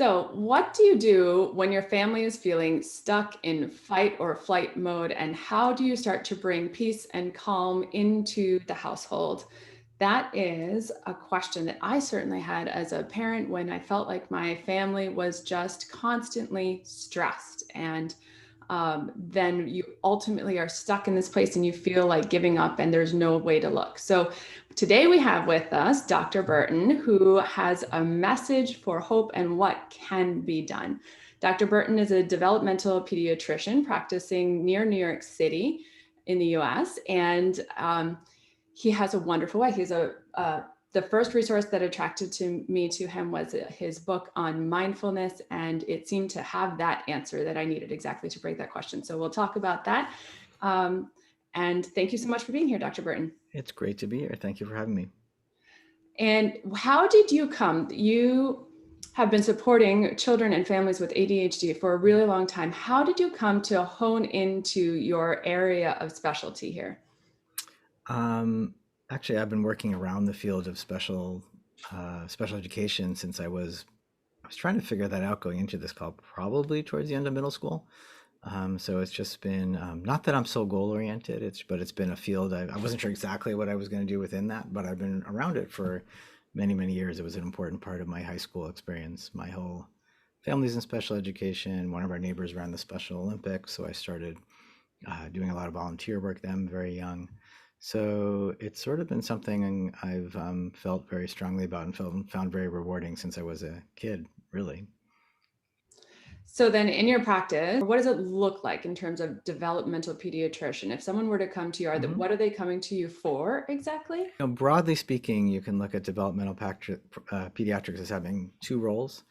So, what do you do when your family is feeling stuck in fight or flight mode? And how do you start to bring peace and calm into the household? That is a question that I certainly had as a parent when I felt like my family was just constantly stressed. And then you ultimately are stuck in this place and you feel like giving up and there's no way to look. So, today we have with us Dr. Burton, who has a message for hope and what can be done. Dr. Burton is a developmental pediatrician practicing near New York City in the US. And he has a wonderful way. He's the first resource that attracted to me to him was his book on mindfulness, and it seemed to have that answer that I needed exactly to break that question. So we'll talk about that. And thank you so much for being here, Dr. Burton. It's great to be here. Thank you for having me. And how did you come? You have been supporting children and families with ADHD for a really long time. How did you come to hone into your area of specialty here? Um, Actually, I've been working around the field of special education since I was trying to figure that out going into this call, probably towards the end of middle school. So it's just been not that I'm so goal oriented. But it's been a field I wasn't sure exactly what I was going to do within that, but I've been around it for many years. It was an important part of my high school experience. My whole family's in special education. One of our neighbors ran the Special Olympics, so I started doing a lot of volunteer work then very young. So it's sort of been something I've felt very strongly about and found very rewarding since I was a kid, really. So then in your practice, what does it look like in terms of developmental pediatrician? If someone were to come to you, Mhm. what are they coming to you for exactly? Broadly speaking, you can look at pediatrics as having two roles.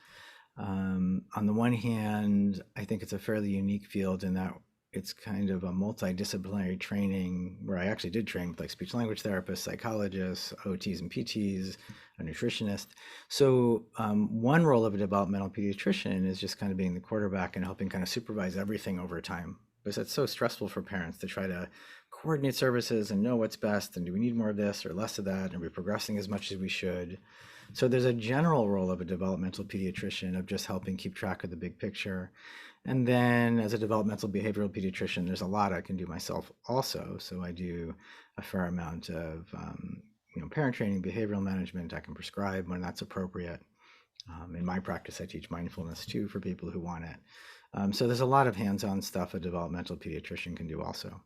On the one hand, I think it's a fairly unique field in that it's kind of a multidisciplinary training where I actually did train with like speech language therapists, psychologists, OTs and PTs, a nutritionist. So one role of a developmental pediatrician is just kind of being the quarterback and helping kind of supervise everything over time. Because it's so stressful for parents to try to coordinate services and know what's best and do we need more of this or less of that and are we progressing as much as we should. So there's a general role of a developmental pediatrician of just helping keep track of the big picture. And then as a developmental behavioral pediatrician, there's a lot I can do myself also. So I do a fair amount of parent training, behavioral management. I can prescribe when that's appropriate. In my practice, I teach mindfulness too for people who want it. So there's a lot of hands-on stuff a developmental pediatrician can do also.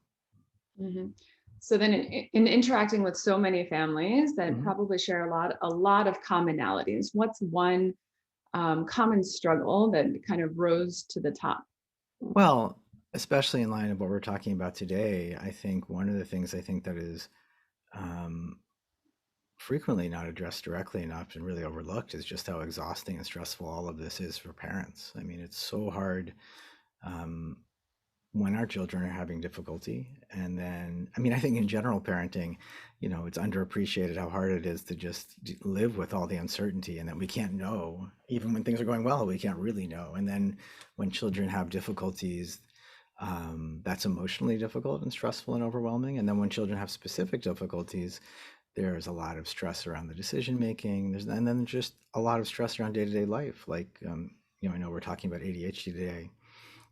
Mhm. So then in interacting with so many families that Mhm. probably share a lot of commonalities, what's one common struggle that kind of rose to the top? Well, especially in line of what we're talking about today, I think one of the things I think that is um, frequently not addressed directly and often really overlooked is just how exhausting and stressful all of this is for parents. I mean, it's so hard um, when our children are having difficulty. And then, I mean, I think in general parenting, it's underappreciated how hard it is to just live with all the uncertainty and that we can't know, even when things are going well, we can't really know. And then when children have difficulties, that's emotionally difficult and stressful and overwhelming. And then when children have specific difficulties, there's a lot of stress around the decision making. And then just a lot of stress around day to day life. Like, I know we're talking about ADHD today.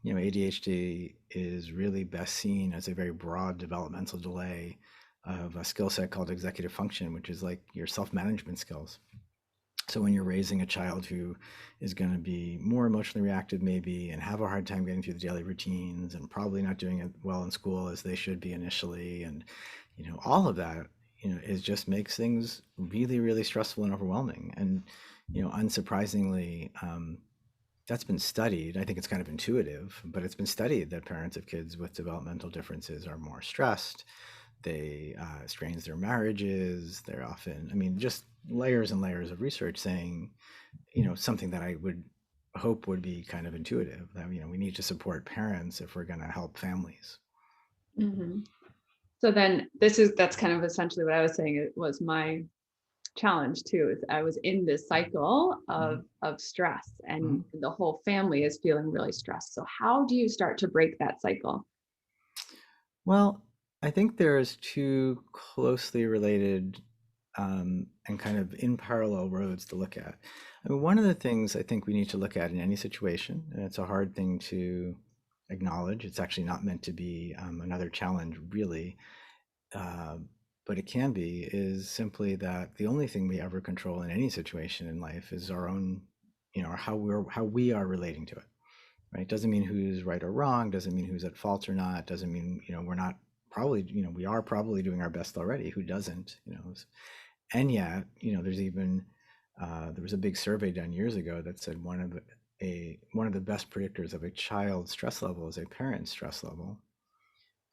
ADHD is really best seen as a very broad developmental delay of a skill set called executive function, which is like your self management skills. So when you're raising a child who is going to be more emotionally reactive, maybe, and have a hard time getting through the daily routines and probably not doing it well in school as they should be initially, and all of that, is just makes things really stressful and overwhelming. And unsurprisingly, that's been studied. I think it's kind of intuitive, but it's been studied that parents of kids with developmental differences are more stressed. They strains their marriages. They're often, I mean, just layers and layers of research saying, something that I would hope would be kind of intuitive that, we need to support parents if we're going to help families. Mhm. So then that's kind of essentially what I was saying. It was my challenge too. Is I was in this cycle Mhm. of stress, and Mhm. the whole family is feeling really stressed. So how do you start to break that cycle? Well, I think there's two closely related. and kind of in parallel roads to look at. I mean, one of the things I think we need to look at in any situation, and it's a hard thing to acknowledge, it's actually not meant to be another challenge, really, uh, but it can be, is simply that the only thing we ever control in any situation in life is our own, how we are relating to it, right? Doesn't mean who's right or wrong, doesn't mean who's at fault or not, doesn't mean, we're not probably, we are probably doing our best already. Who doesn't, and yet, there's even there was a big survey done years ago that said one of the best predictors of a child's stress level is a parent's stress level,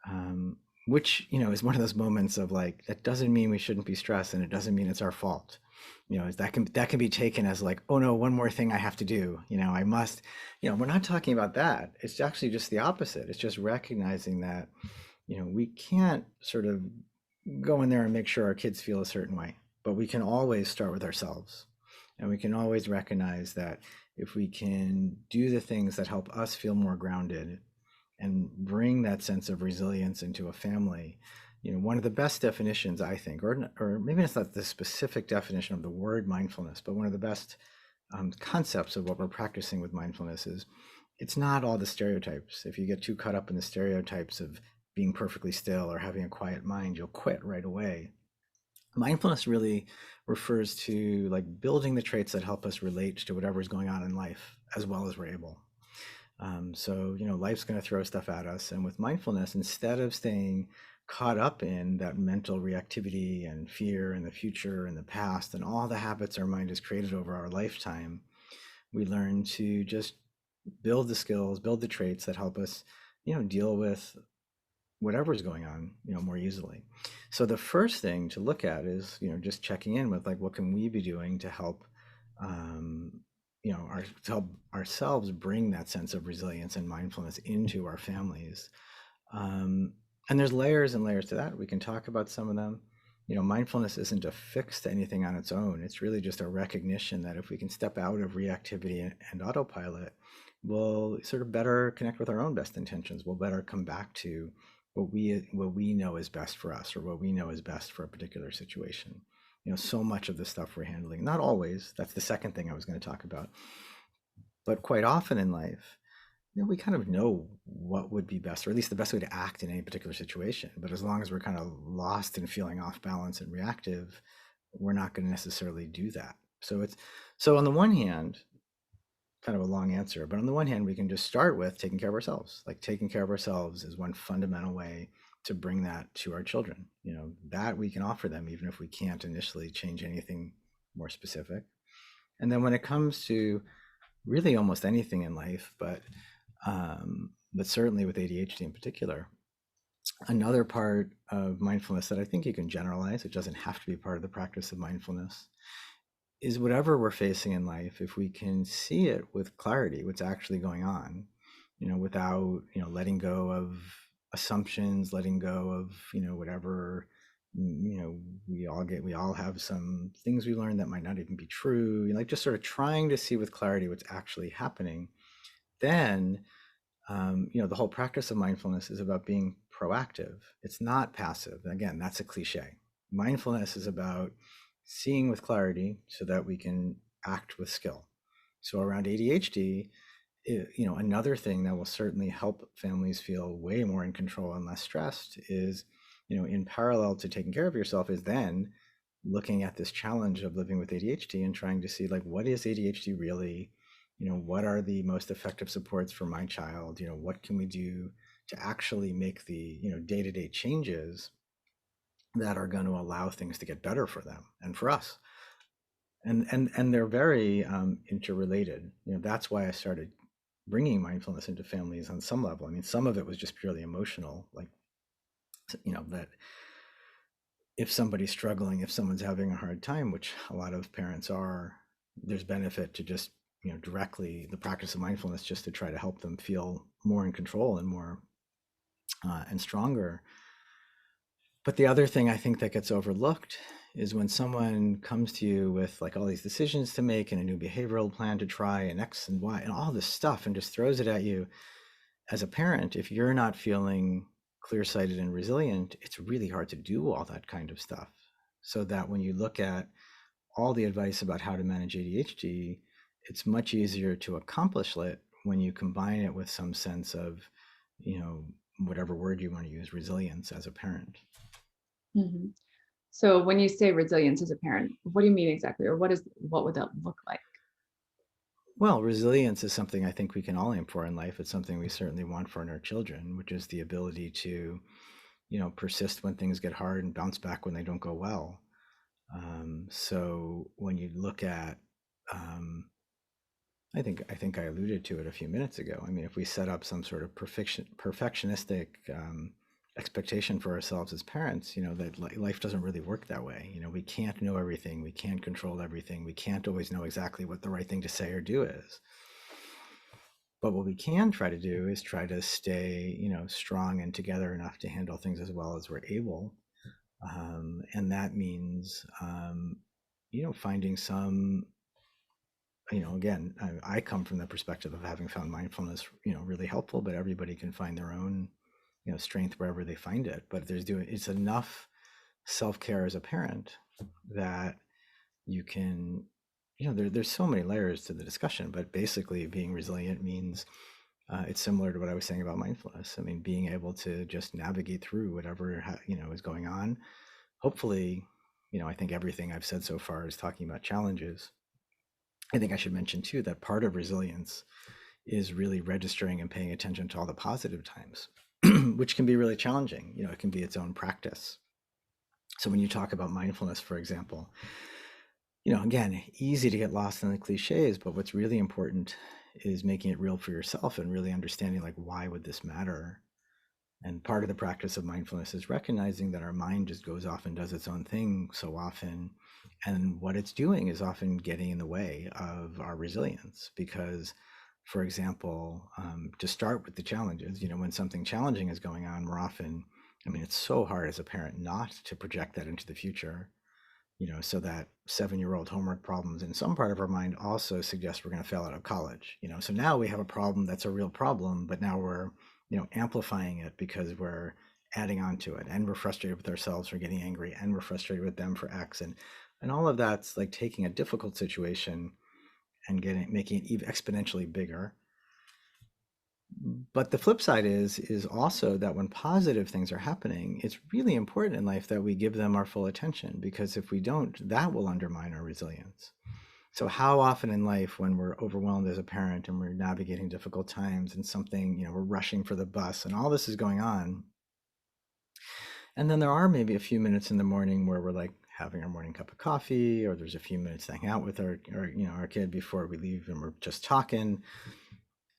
um, which is one of those moments of like, that doesn't mean we shouldn't be stressed, and it doesn't mean it's our fault. That can be taken as like, oh no, one more thing I have to do. I must. We're not talking about that. It's actually just the opposite. It's just recognizing that we can't sort of go in there and make sure our kids feel a certain way, but we can always start with ourselves. And we can always recognize that if we can do the things that help us feel more grounded and bring that sense of resilience into a family, one of the best definitions, I think, or maybe it's not the specific definition of the word mindfulness, but one of the best concepts of what we're practicing with mindfulness is it's not all the stereotypes. If you get too caught up in the stereotypes of being perfectly still or having a quiet mind, you'll quit right away. Mindfulness really refers to like building the traits that help us relate to whatever's going on in life as well as we're able. So, life's going to throw stuff at us. And with mindfulness, instead of staying caught up in that mental reactivity and fear and the future and the past and all the habits our mind has created over our lifetime, we learn to just build the skills, build the traits that help us, deal with whatever's going on, more easily. So the first thing to look at is, just checking in with like, what can we be doing to help, um, to help ourselves bring that sense of resilience and mindfulness into our families. Um, and there's layers and layers to that. We can talk about some of them. Mindfulness isn't a fix to anything on its own. It's really just a recognition that if we can step out of reactivity and autopilot, we'll sort of better connect with our own best intentions. We'll better come back to what we know is best for us, or what we know is best for a particular situation. So much of the stuff we're handling, not always, that's the second thing I was going to talk about, but quite often in life, we kind of know what would be best, or at least the best way to act in any particular situation. But as long as we're kind of lost and feeling off balance and reactive, we're not going to necessarily do that. So on the one hand, kind of a long answer, but on the one hand, we can just start with taking care of ourselves. Like taking care of ourselves is one fundamental way to bring that to our children, that we can offer them, even if we can't initially change anything more specific. And then when it comes to really almost anything in life, but certainly with ADHD in particular, another part of mindfulness that I think you can generalize, it doesn't have to be part of the practice of mindfulness, is whatever we're facing in life, if we can see it with clarity, what's actually going on, without, letting go of assumptions, letting go of, whatever, we all have some things we learned that might not even be true, like just sort of trying to see with clarity what's actually happening. Then, the whole practice of mindfulness is about being proactive. It's not passive. Again, that's a cliche. Mindfulness is about seeing with clarity so that we can act with skill. So around ADHD, another thing that will certainly help families feel way more in control and less stressed is, in parallel to taking care of yourself, is then looking at this challenge of living with ADHD and trying to see like, what is ADHD really? What are the most effective supports for my child? What can we do to actually make the, day-to-day changes that are going to allow things to get better for them and for us? And they're very interrelated. That's why I started bringing mindfulness into families on some level. I mean, some of it was just purely emotional, like, that if somebody's struggling, if someone's having a hard time, which a lot of parents are, there's benefit to just, directly the practice of mindfulness just to try to help them feel more in control and more and stronger. But the other thing I think that gets overlooked is when someone comes to you with like all these decisions to make and a new behavioral plan to try and X and Y and all this stuff and just throws it at you. As a parent, if you're not feeling clear-sighted and resilient, it's really hard to do all that kind of stuff. so that when you look at all the advice about how to manage ADHD, it's much easier to accomplish it when you combine it with some sense of, you know, whatever word you want to use, resilience as a parent. Mhm. So when you say resilience as a parent, what do you mean exactly? Or what would that look like? Well, resilience is something I think we can all aim for in life. It's something we certainly want for our children, which is the ability to, persist when things get hard and bounce back when they don't go well. So when you look at, um, I think I alluded to it a few minutes ago. I mean, if we set up some sort of perfectionistic expectation for ourselves as parents, that life doesn't really work that way. We can't know everything, we can't control everything, we can't always know exactly what the right thing to say or do is. But what we can try to do is try to stay, strong and together enough to handle things as well as we're able. And that means, finding some, again, I come from the perspective of having found mindfulness, really helpful, but everybody can find their own, strength wherever they find it. But it's enough self-care as a parent that you can, there's so many layers to the discussion, but basically being resilient means it's similar to what I was saying about mindfulness. I mean, being able to just navigate through whatever is going on. Hopefully, I think everything I've said so far is talking about challenges. I think I should mention too that part of resilience is really registering and paying attention to all the positive times, which can be really challenging. It can be its own practice. So when you talk about mindfulness, for example, again, easy to get lost in the cliches, but what's really important is making it real for yourself and really understanding like why would this matter? And part of the practice of mindfulness is recognizing that our mind just goes off and does its own thing so often. And what it's doing is often getting in the way of our resilience. Because, for example, to start with the challenges, when something challenging is going on, we're often, I mean, it's so hard as a parent not to project that into the future, so that 7-year-old homework problems in some part of our mind also suggest we're going to fail out of college. So now we have a problem that's a real problem, but now we're, amplifying it because we're adding on to it, and we're frustrated with ourselves for getting angry, and we're frustrated with them for X, and all of that's like taking a difficult situation and making it even exponentially bigger. But the flip side is also that when positive things are happening, it's really important in life that we give them our full attention, because if we don't, that will undermine our resilience. So how often in life when we're overwhelmed as a parent and we're navigating difficult times and something, we're rushing for the bus and all this is going on, and then there are maybe a few minutes in the morning where we're like having our morning cup of coffee, or there's a few minutes to hang out with our kid before we leave and we're just talking,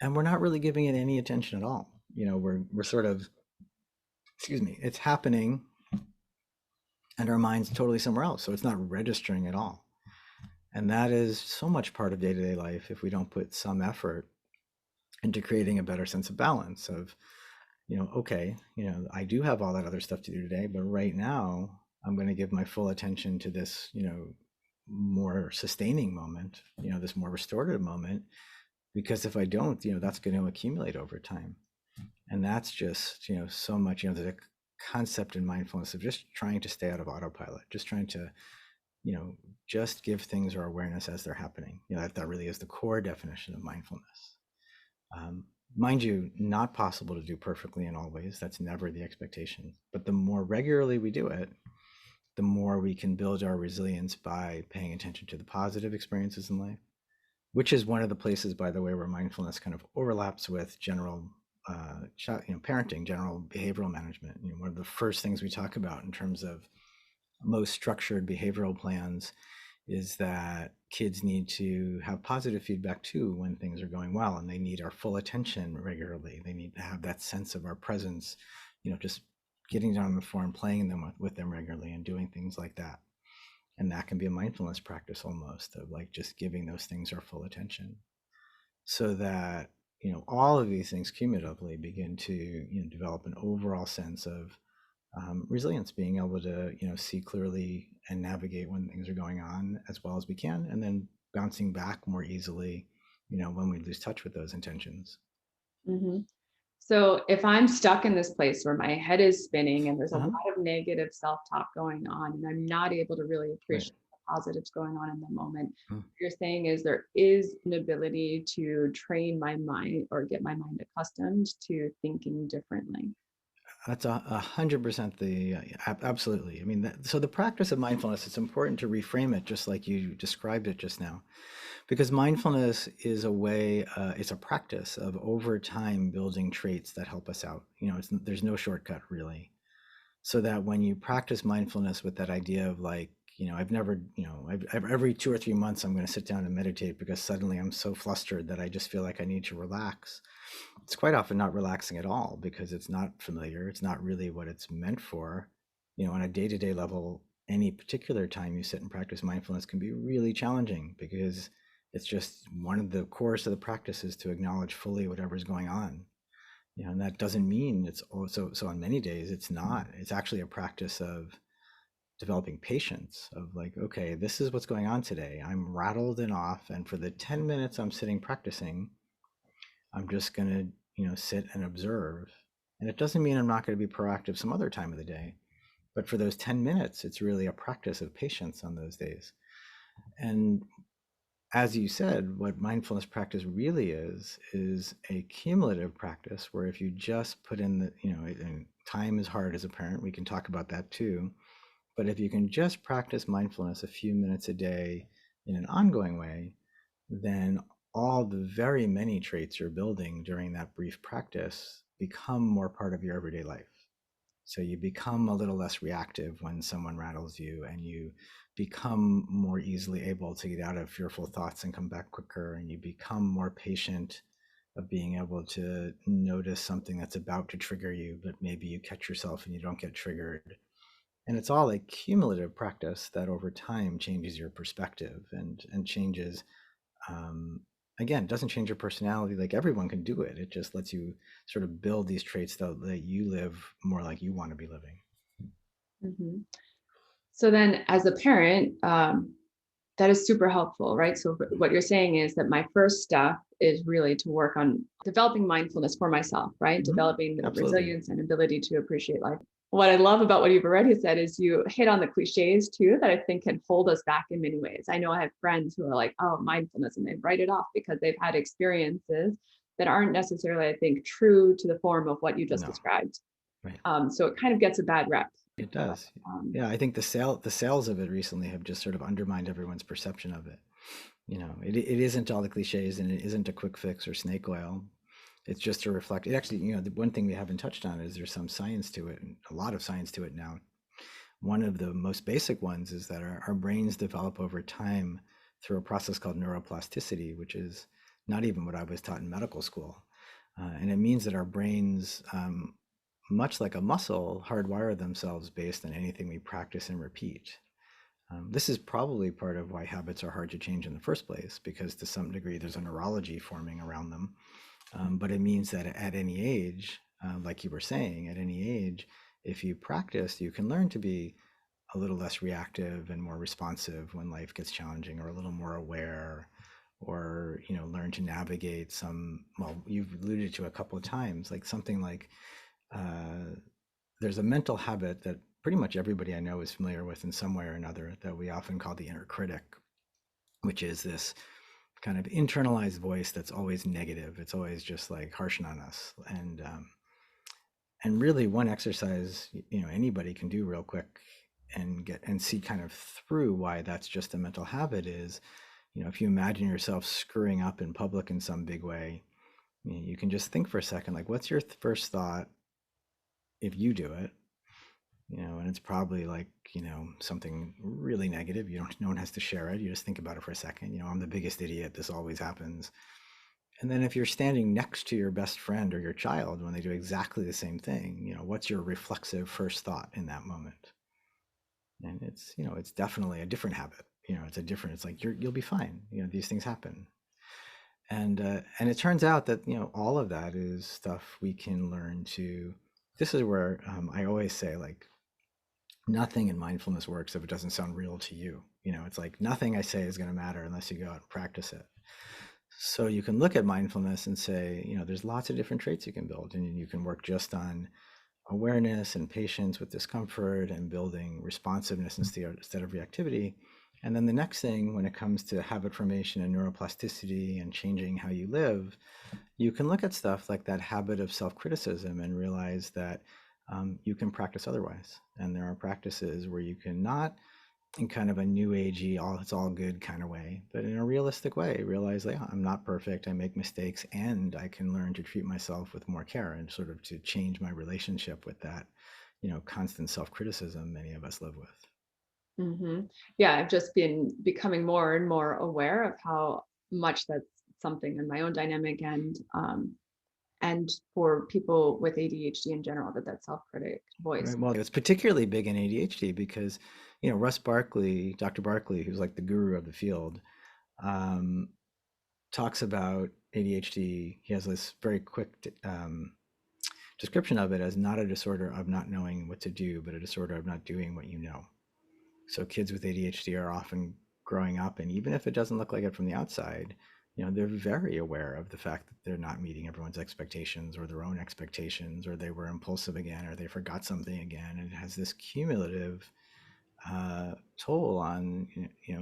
and we're not really giving it any attention at all. We're sort of, excuse me, it's happening and our mind's totally somewhere else. So it's not registering at all. And that is so much part of day-to-day life if we don't put some effort into creating a better sense of balance of, okay, I do have all that other stuff to do today, but right now I'm going to give my full attention to this, more sustaining moment, this more restorative moment, because if I don't, that's going to accumulate over time. And that's just, so much, there's a concept in mindfulness of just trying to stay out of autopilot, just trying to, you know, just give things our awareness as they're happening. That really is the core definition of mindfulness. Mind you, not possible to do perfectly in all ways. That's never the expectation. But the more regularly we do it, the more we can build our resilience by paying attention to the positive experiences in life, which is one of the places, by the way, where mindfulness kind of overlaps with general, parenting, general behavioral management. One of the first things we talk about in terms of most structured behavioral plans is that kids need to have positive feedback too when things are going well, and they need our full attention regularly. They need to have that sense of our presence, just getting down on the floor and playing them with them regularly and doing things like that. And that can be a mindfulness practice almost, of like just giving those things our full attention, so that all of these things cumulatively begin to develop an overall sense of resilience, being able to see clearly and navigate when things are going on as well as we can, and then bouncing back more easily when we lose touch with those intentions. Mhm. So if I'm stuck in this place where my head is spinning and there's a Uh-huh. lot of negative self-talk going on, and I'm not able to really Right. appreciate the positives going on in the moment, Mm. what you're saying is there is an ability to train my mind or get my mind accustomed to thinking differently. That's 100% the absolutely. I mean, so the practice of mindfulness, it's important to reframe it just like you described it just now, because mindfulness is a way, it's a practice of over time building traits that help us out. There's no shortcut really. So that when you practice mindfulness with that idea of like, I've never, every 2 or 3 months, I'm going to sit down and meditate because suddenly I'm so flustered that I just feel like I need to relax. It's quite often not relaxing at all because it's not familiar. It's not really what it's meant for. On a day to day level, any particular time you sit and practice mindfulness can be really challenging because it's just one of the cores of the practice is to acknowledge fully whatever's going on. And that doesn't mean it's also, so on many days, it's not. It's actually a practice of developing patience of like, okay, this is what's going on today. I'm rattled and off. And for the 10 minutes I'm sitting practicing, I'm just going to, sit and observe. And it doesn't mean I'm not going to be proactive some other time of the day. But for those 10 minutes, it's really a practice of patience on those days. And as you said, what mindfulness practice really is a cumulative practice where if you just put in the, and time is hard as a parent, we can talk about that too. But if you can just practice mindfulness a few minutes a day in an ongoing way, then all the very many traits you're building during that brief practice become more part of your everyday life. So you become a little less reactive when someone rattles you, and you become more easily able to get out of fearful thoughts and come back quicker, and you become more patient of being able to notice something that's about to trigger you, but maybe you catch yourself and you don't get triggered. And it's all a cumulative practice that over time changes your perspective and changes, um, again, it doesn't change your personality. Like everyone can do it. It just lets you sort of build these traits that you live more like you want to be living. Mhm. So then as a parent, that is super helpful, right? So what you're saying is that my first step is really to work on developing mindfulness for myself, right? Mhm. Developing the Absolutely. resilience and ability to appreciate life. What I love about what you've already said is you hit on the cliches too, that I think can hold us back in many ways. I know I have friends who are like, oh, mindfulness, and they write it off because they've had experiences that aren't necessarily, I think, true to the form of what you just No, described. right. So it kind of gets a bad rep. It does. Um, Yeah, I think the sales of it recently have just sort of undermined everyone's perception of it. It isn't all the cliches and it isn't a quick fix or snake oil. It's just to reflect. It actually, the one thing we haven't touched on is there's some science to it, and a lot of science to it now. One of the most basic ones is that our brains develop over time through a process called neuroplasticity, which is not even what I was taught in medical school. And it means that our brains, much like a muscle, hardwire themselves based on anything we practice and repeat. This is probably part of why habits are hard to change in the first place, because to some degree there's a neurology forming around them. But it means that at any age, like you were saying, at any age, if you practice, you can learn to be a little less reactive and more responsive when life gets challenging, or a little more aware, or learn to navigate some, well, you've alluded to a couple of times, like something like, uh, there's a mental habit that pretty much everybody I know is familiar with in some way or another that we often call the inner critic, which is this kind of internalized voice that's always negative. It's always just like harshing on us. And really one exercise, anybody can do real quick and get and see kind of through why that's just a mental habit is, if you imagine yourself screwing up in public in some big way, you can just think for a second, like, what's your first thought if you do it? And it's probably like, something really negative. No one has to share it. You just think about it for a second. I'm the biggest idiot. This always happens. And then if you're standing next to your best friend or your child when they do exactly the same thing, what's your reflexive first thought in that moment? And it's definitely a different habit. It's like you'll be fine. These things happen. And it turns out that, all of that is stuff we can learn to. This is where, I always say, like, nothing in mindfulness works if it doesn't sound real to you. It's like nothing I say is going to matter unless you go out and practice it. So you can look at mindfulness and say, there's lots of different traits you can build, and you can work just on awareness and patience with discomfort and building responsiveness instead of reactivity. And then the next thing, when it comes to habit formation and neuroplasticity and changing how you live, you can look at stuff like that habit of self-criticism and realize that you can practice otherwise. And there are practices where you can not in kind of a new agey, all it's all good kind of way, but in a realistic way, realize like, I'm not perfect, I make mistakes, and I can learn to treat myself with more care and sort of to change my relationship with that, constant self-criticism many of us live with. Yeah, I've just been becoming more and more aware of how much that's something in my own dynamic, and for people with ADHD in general, that self-critic voice. Right. Well, it's particularly big in ADHD because, Russ Barkley, Dr. Barkley, who's like the guru of the field, um, talks about ADHD. He has this very quick description of it as not a disorder of not knowing what to do, but a disorder of not doing what you know. So kids with ADHD are often growing up, and even if it doesn't look like it from the outside, they're very aware of the fact that they're not meeting everyone's expectations or their own expectations, or they were impulsive again, or they forgot something again. And it has this cumulative toll on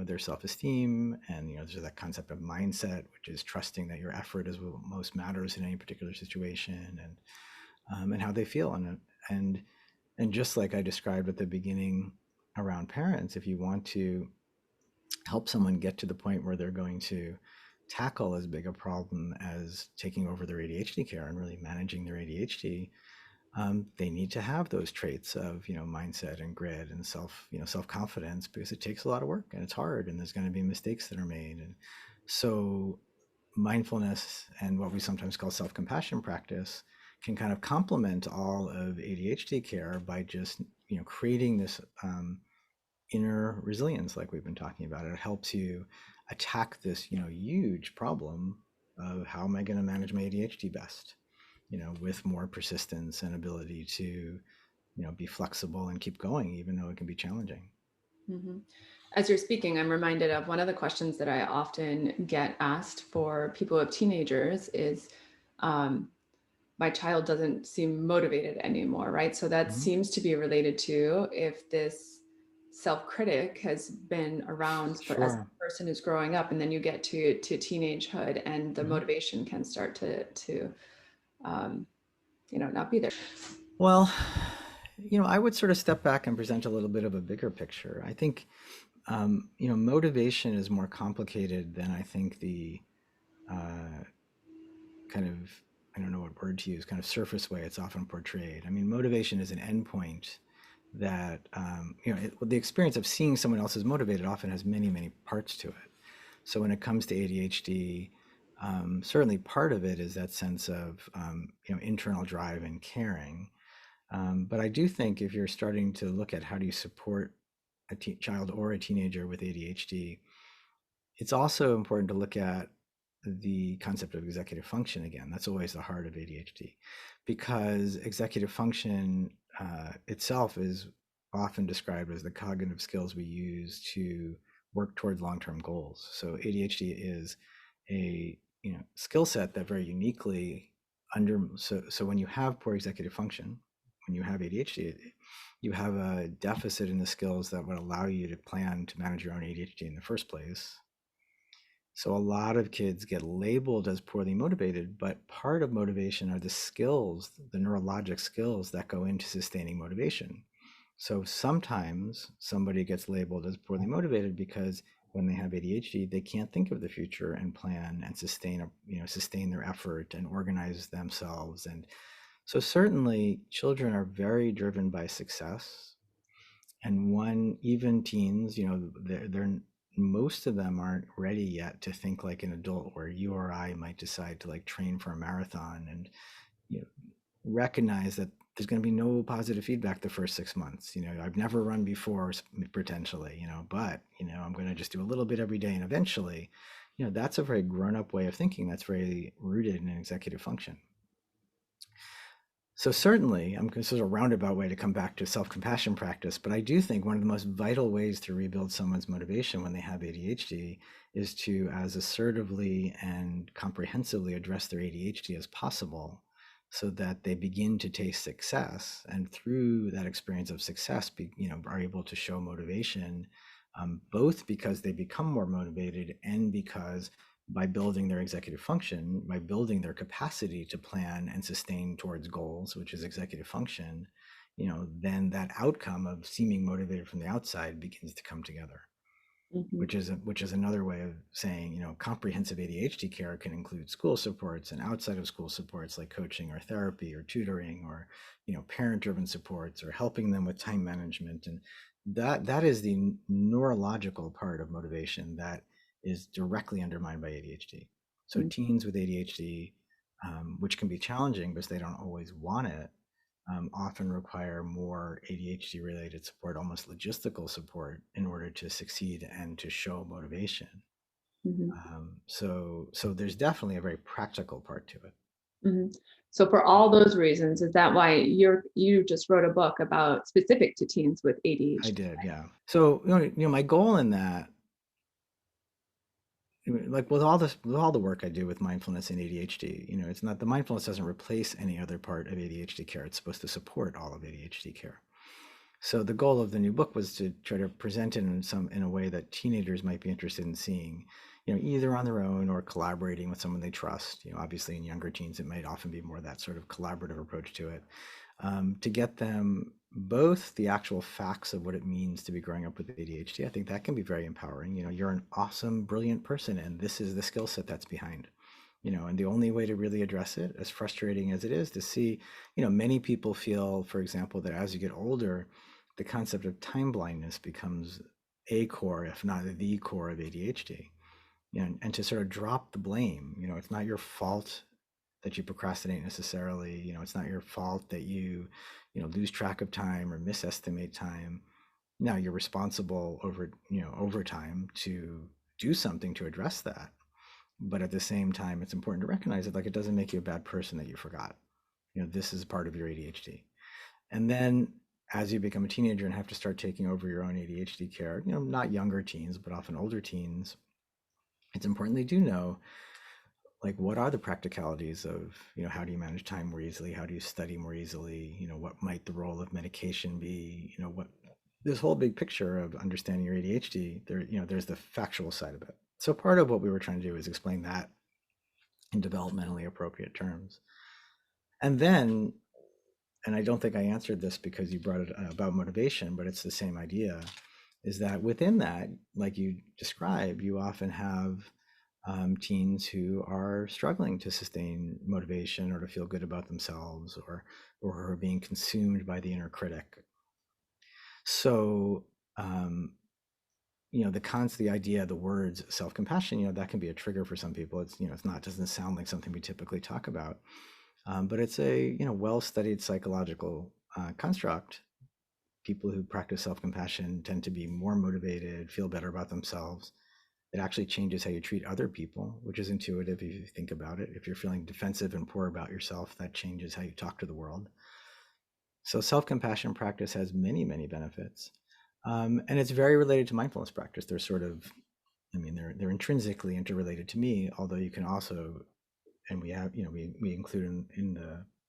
their self-esteem, and there's that concept of mindset, which is trusting that your effort is what most matters in any particular situation, and how they feel. And just like I described at the beginning around parents, if you want to help someone get to the point where they're going to tackle as big a problem as taking over their ADHD care and really managing their ADHD, they need to have those traits of mindset and grit and self-confidence, because it takes a lot of work and it's hard and there's going to be mistakes that are made. And so mindfulness and what we sometimes call self-compassion practice can kind of complement all of ADHD care by just creating this inner resilience, like we've been talking about. It helps you attack this huge problem of how am I going to manage my ADHD best, with more persistence and ability to be flexible and keep going even though it can be challenging. hmm As you're speaking, I'm reminded of one of the questions that I often get asked for people of teenagers is, um, my child doesn't seem motivated anymore, right? So that Mhm. seems to be related to if this self-critic has been around for as Sure. a person who's growing up, and then you get to teenagehood, and the Mhm. motivation can start to um, not be there. Well, I would sort of step back and present a little bit of a bigger picture. I think, motivation is more complicated than I think the uh, kind of, I don't know what word to use, kind of surface way it's often portrayed. I mean, motivation is an endpoint that, the experience of seeing someone else is motivated often has many, many parts to it. So when it comes to ADHD, certainly part of it is that sense of, internal drive and caring. But I do think if you're starting to look at how do you support a child or a teenager with ADHD, it's also important to look at the concept of executive function again. That's always the heart of ADHD, because executive function itself is often described as the cognitive skills we use to work toward long-term goals. So ADHD is a skill set that very uniquely so when you have poor executive function, when you have ADHD, you have a deficit in the skills that would allow you to plan to manage your own ADHD in the first place. So a lot of kids get labeled as poorly motivated, but part of motivation are the skills, the neurologic skills that go into sustaining motivation. So sometimes somebody gets labeled as poorly motivated because when they have ADHD, they can't think of the future and plan and sustain their effort and organize themselves. And so certainly children are very driven by success. And even teens, they're most of them aren't ready yet to think like an adult, where you or I might decide to like train for a marathon and you know recognize that there's going to be no positive feedback the first 6 months. I've never run before, potentially, but I'm going to just do a little bit every day, and eventually, that's a very grown-up way of thinking that's very rooted in an executive function. So certainly, I'm this is a roundabout way to come back to self-compassion practice, but I do think one of the most vital ways to rebuild someone's motivation when they have ADHD is to as assertively and comprehensively address their ADHD as possible so that they begin to taste success and through that experience of success are able to show motivation, both because they become more motivated and because by building their executive function, by building their capacity to plan and sustain towards goals, which is executive function, then that outcome of seeming motivated from the outside begins to come together. Mhm. Which is another way of saying, comprehensive ADHD care can include school supports and outside of school supports like coaching or therapy or tutoring or, parent-driven supports or helping them with time management. And that is the neurological part of motivation that is directly undermined by ADHD. So Mhm. teens with ADHD, which can be challenging because they don't always want it, often require more ADHD related support, almost logistical support, in order to succeed and to show motivation. Mhm. So there's definitely a very practical part to it. Mhm. So for all those reasons, is that why you just wrote a book about specific to teens with I ADHD? did, yeah. So my goal in that, like with all the work I do with mindfulness and ADHD, it's not the mindfulness doesn't replace any other part of ADHD care. It's supposed to support all of ADHD care. So the goal of the new book was to try to present it in a way that teenagers might be interested in seeing, either on their own or collaborating with someone they trust. Obviously in younger teens, it might often be more that sort of collaborative approach to it, to get them both the actual facts of what it means to be growing up with ADHD. I think that can be very empowering. You're an awesome, brilliant person, and this is the skill set that's behind. And the only way to really address it, as frustrating as it is to see, many people feel, for example, that as you get older, the concept of time blindness becomes a core, if not the core of ADHD. And to sort of drop the blame, it's not your fault that you procrastinate necessarily. It's not your fault that you lose track of time or misestimate time. Now you're responsible over time to do something to address that. But at the same time, it's important to recognize it, like it doesn't make you a bad person that you forgot. This is part of your ADHD. And then as you become a teenager and have to start taking over your own ADHD care, not younger teens, but often older teens, it's important they do know, like, what are the practicalities of, how do you manage time more easily? How do you study more easily? What might the role of medication be? What this whole big picture of understanding your ADHD, there's the factual side of it. So part of what we were trying to do is explain that in developmentally appropriate terms. And then, and I don't think I answered this because you brought it about motivation, but it's the same idea, is that within that, like you described, you often have teens who are struggling to sustain motivation or to feel good about themselves, or who are being consumed by the inner critic. So um, the idea, the words self-compassion, that can be a trigger for some people. It's not, doesn't sound like something we typically talk about, but it's a well-studied psychological construct. People who practice self-compassion tend to be more motivated, feel better about themselves. It actually changes how you treat other people, which is intuitive if you think about it. If you're feeling defensive and poor about yourself, that changes how you talk to the world. So self-compassion practice has many, many benefits. And it's very related to mindfulness practice. They're sort of, I mean, they're intrinsically interrelated to me, although you can also, and we have, we include in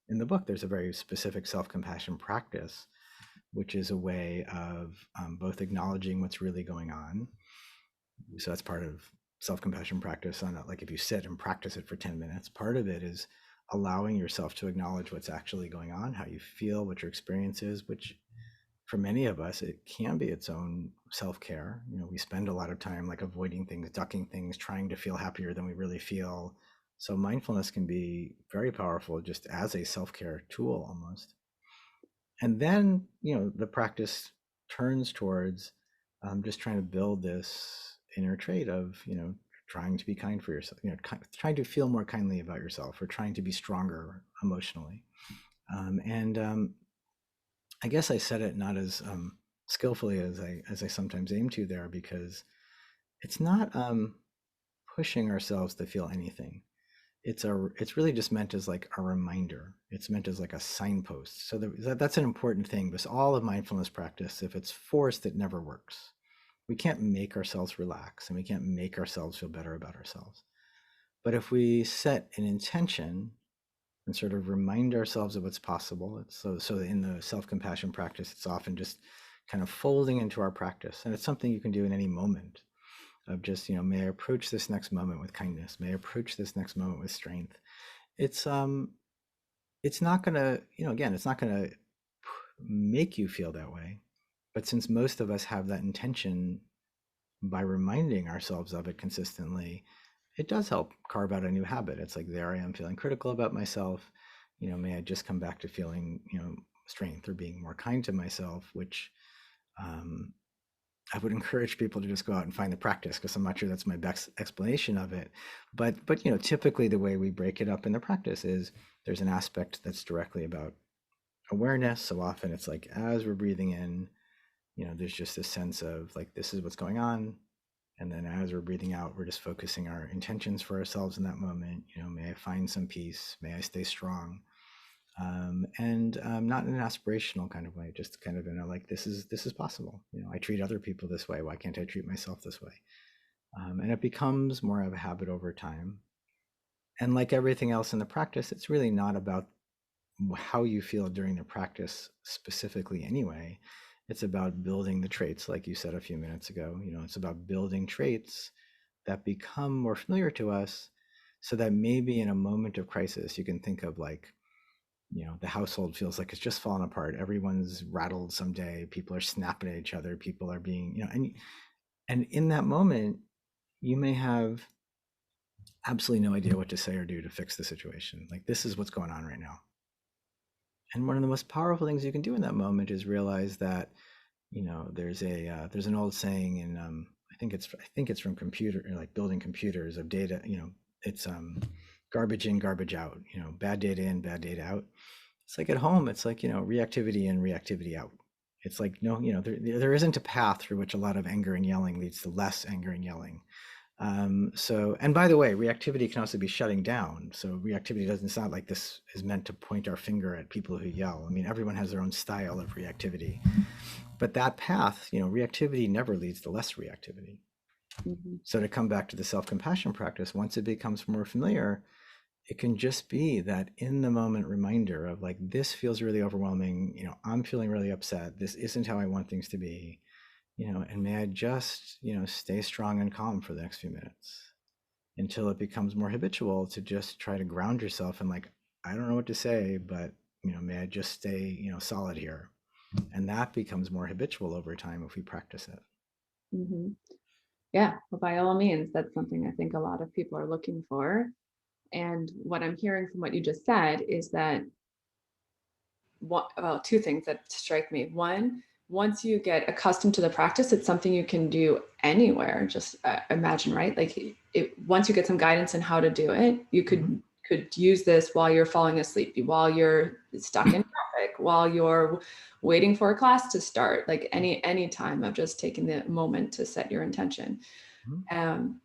the book, there's a very specific self-compassion practice, which is a way of both acknowledging what's really going on. So that's part of self-compassion practice. On it, like if you sit and practice it for 10 minutes, part of it is allowing yourself to acknowledge what's actually going on, how you feel, what your experience is, which for many of us, it can be its own self-care. We spend a lot of time like avoiding things, ducking things, trying to feel happier than we really feel. So mindfulness can be very powerful just as a self-care tool almost. And then, the practice turns towards just trying to build this inner trait of, trying to be kind for yourself, trying to feel more kindly about yourself, or trying to be stronger emotionally. And I guess I said it not as skillfully as I sometimes aim to there, because it's not pushing ourselves to feel anything. it's really just meant as like a reminder. It's meant as like a signpost. So that's an important thing, because all of mindfulness practice, if it's forced, it never works. We can't make ourselves relax, and we can't make ourselves feel better about ourselves. But if we set an intention and sort of remind ourselves of what's possible, so in the self-compassion practice, it's often just kind of folding into our practice, and it's something you can do in any moment of just, may I approach this next moment with kindness, may I approach this next moment with strength. It's um it's not going to, again, it's not going to make you feel that way, but since most of us have that intention, by reminding ourselves of it consistently, it does help carve out a new habit. It's like, there I am feeling critical about myself, may I just come back to feeling, strength, or being more kind to myself, which um, I would encourage people to just go out and find the practice, because I'm not sure that's my best explanation of it. But typically the way we break it up in the practice is there's an aspect that's directly about awareness. So often it's like, as we're breathing in, there's just this sense of like, this is what's going on. And then as we're breathing out, we're just focusing our intentions for ourselves in that moment. May I find some peace, may I stay strong. And not in an aspirational kind of way, just kind of in a like, this is possible. I treat other people this way. Why can't I treat myself this way? And it becomes more of a habit over time. And like everything else in the practice, it's really not about how you feel during the practice specifically anyway. It's about building the traits, like you said a few minutes ago. It's about building traits that become more familiar to us, so that maybe in a moment of crisis, you can think of like, the household feels like it's just fallen apart. Everyone's rattled someday. People are snapping at each other. People are being, and in that moment, you may have absolutely no idea what to say or do to fix the situation. Like, this is what's going on right now. And one of the most powerful things you can do in that moment is realize that, there's an old saying, and I think it's from computer, like building computers, of data. It's garbage in, garbage out. Bad data in, bad data out. It's like at home, it's like, reactivity in, reactivity out. It's like, no, there isn't a path through which a lot of anger and yelling leads to less anger and yelling. And by the way, reactivity can also be shutting down. So reactivity doesn't sound like this is meant to point our finger at people who yell. I mean, everyone has their own style of reactivity. But that path, reactivity never leads to less reactivity. Mhm. So to come back to the self-compassion practice, once it becomes more familiar, it can just be that in the moment reminder of like, this feels really overwhelming. I'm feeling really upset. This isn't how I want things to be. And may I just, stay strong and calm for the next few minutes, until it becomes more habitual to just try to ground yourself and like, I don't know what to say, but, may I just stay, solid here. And that becomes more habitual over time if we practice it. Mhm. Yeah, well, by all means, that's something I think a lot of people are looking for. And what I'm hearing from what you just said is that well, two things that strike me. One, once you get accustomed to the practice, it's something you can do anywhere. Just imagine, right? Like once you get some guidance on how to do it, you Mm-hmm. could use this while you're falling asleep, while you're stuck in traffic, while you're waiting for a class to start. Like any time of just taking the moment to set your intention. Mm-hmm. Um,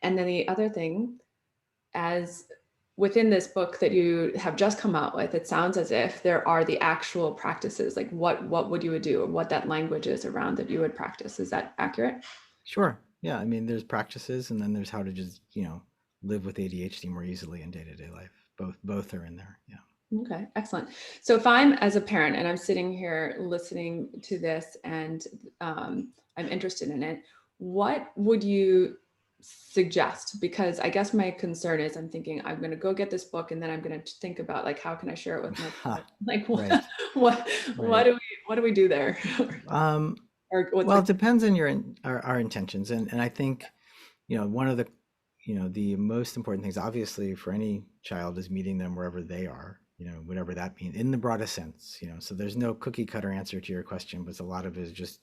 and then the other thing, as within this book that you have just come out with, it sounds as if there are the actual practices, like what would you would do, or what that language is around that you would practice. Is that accurate? Sure. Yeah. I mean, there's practices, and then there's how to just, live with ADHD more easily in day-to-day life. Both are in there. Yeah. Okay, excellent. So if I'm as a parent and I'm sitting here listening to this and I'm interested in it, what would you suggest? Because I guess my concern is I'm thinking I'm going to go get this book and then I'm going to think about like how can I share it with my child? Like Right. what Right. what do we do there? Um, Or what's well, the it depends on our intentions. And I think, one of the, the most important things, obviously, for any child is meeting them wherever they are, whatever that means in the broadest sense. So there's no cookie cutter answer to your question, but a lot of it is just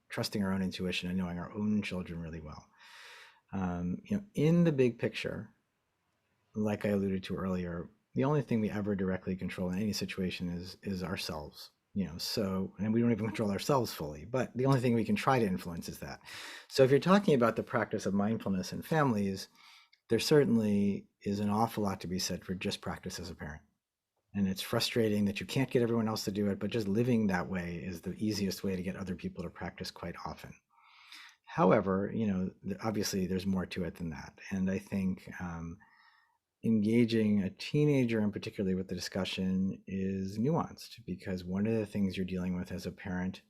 trusting our own intuition and knowing our own children really well. In the big picture, like I alluded to earlier, the only thing we ever directly control in any situation is ourselves. So, and we don't even control ourselves fully, but the only thing we can try to influence is that. So if you're talking about the practice of mindfulness in families, there certainly is an awful lot to be said for just practice as a parent. And it's frustrating that you can't get everyone else to do it, but just living that way is the easiest way to get other people to practice quite often. However, obviously there's more to it than that. And I think engaging a teenager and particularly with the discussion is nuanced, because one of the things you're dealing with as a parent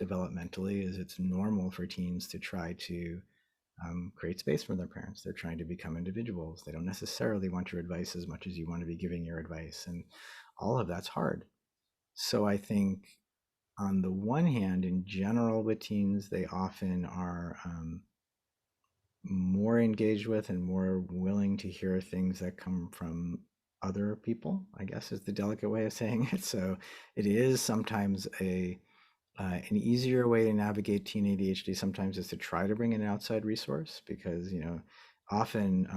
developmentally is it's normal for teens to try to create space for their parents. They're trying to become individuals. They don't necessarily want your advice as much as you want to be giving your advice. And all of that's hard. So I think on the one hand, in general with teens, they often are more engaged with and more willing to hear things that come from other people, I guess is the delicate way of saying it. So it is sometimes an easier way to navigate teen ADHD sometimes is to try to bring in an outside resource, because often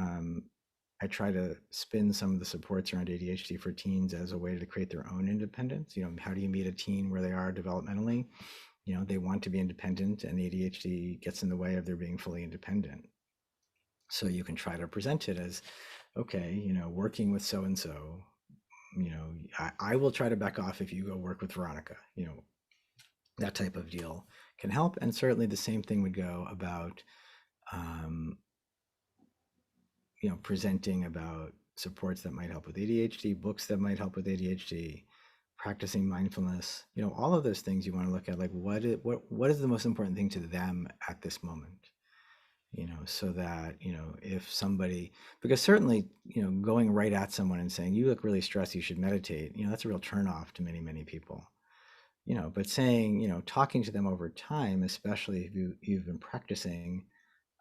I try to spin some of the supports around ADHD for teens as a way to create their own independence. How do you meet a teen where they are developmentally? They want to be independent, and ADHD gets in the way of their being fully independent. So you can try to present it as, okay, working with so and so, I will try to back off if you go work with Veronica. That type of deal can help. And certainly the same thing would go about, um, presenting about supports that might help with ADHD, books that might help with ADHD, practicing mindfulness, all of those things you want to look at, like what is the most important thing to them at this moment, so that, if somebody, because certainly, going right at someone and saying, you look really stressed, you should meditate, that's a real turnoff to many, many people. But saying, talking to them over time, especially if you've been practicing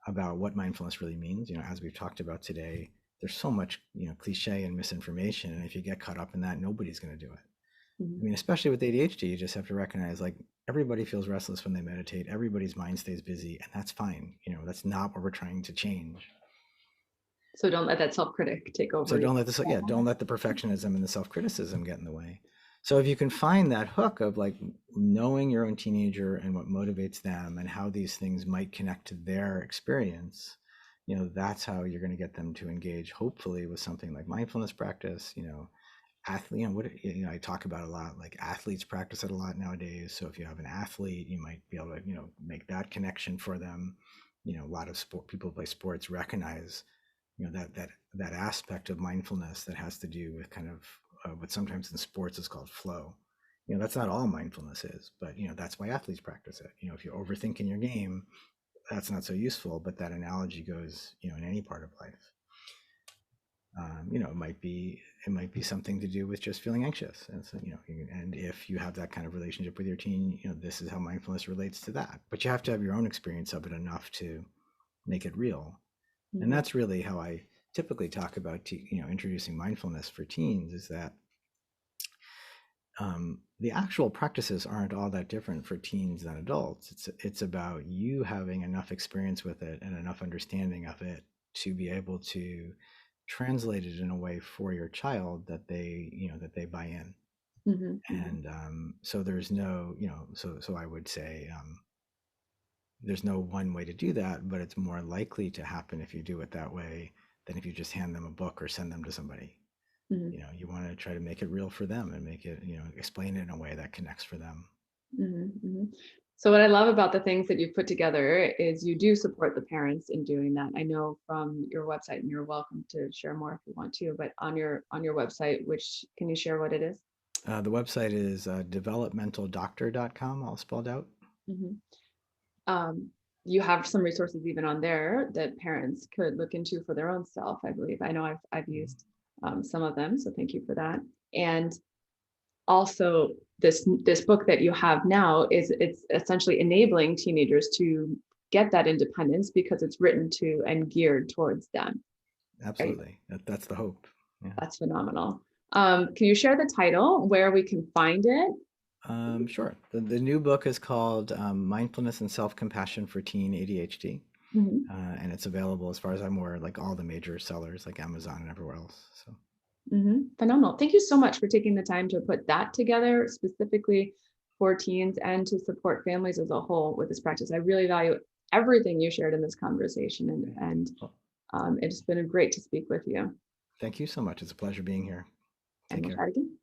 about what mindfulness really means, as we've talked about today, there's so much, cliche and misinformation. And if you get caught up in that, nobody's going to do it. I mean, especially with ADHD, you just have to recognize, like, everybody feels restless when they meditate. Everybody's mind stays busy, and that's fine. That's not what we're trying to change. So don't let that self-critic take over. So don't let the perfectionism and the self-criticism get in the way. So if you can find that hook of, like, knowing your own teenager and what motivates them and how these things might connect to their experience, that's how you're going to get them to engage, hopefully, with something like mindfulness practice. Athlete, I talk about a lot, like athletes practice it a lot nowadays. So if you have an athlete, you might be able to, make that connection for them. A lot of people who play sports recognize, that aspect of mindfulness that has to do with kind of what sometimes in sports is called flow. That's not all mindfulness is, but that's why athletes practice it. If you're overthinking your game, that's not so useful, but that analogy goes, in any part of life. It might be something to do with just feeling anxious, and so, and if you have that kind of relationship with your teen, this is how mindfulness relates to that. But you have to have your own experience of it enough to make it real. And that's really how I typically talk about, introducing mindfulness for teens, is that the actual practices aren't all that different for teens than adults. It's about you having enough experience with it and enough understanding of it to be able to translate it in a way for your child that they buy in. And so there's no, so I would say, there's no one way to do that, but it's more likely to happen if you do it that way than if you just hand them a book or send them to somebody. You want to try to make it real for them and make it, explain it in a way that connects for them. So what I love about the things that you've put together is you do support the parents in doing that. I know from your website, and you're welcome to share more if you want to, but on your website, which, can you share what it is? The website is developmentaldoctor.com, all spelled out. You have some resources even on there that parents could look into for their own self, I believe. I know I've used some of them, so thank you for that. And also, this book that you have now it's essentially enabling teenagers to get that independence because it's written to and geared towards them. Absolutely. Right? That's the hope. Yeah. That's phenomenal. Can you share the title, where we can find it? Sure. The new book is called Mindfulness and Self-Compassion for Teen ADHD. And it's available, as far as I'm aware, like all the major sellers like Amazon and everywhere else. So. Phenomenal. Thank you so much for taking the time to put that together specifically for teens and to support families as a whole with this practice. I really value everything you shared in this conversation. And It's been great to speak with you, Thank you so much. It's a pleasure being here. and Take we'll care. chat again.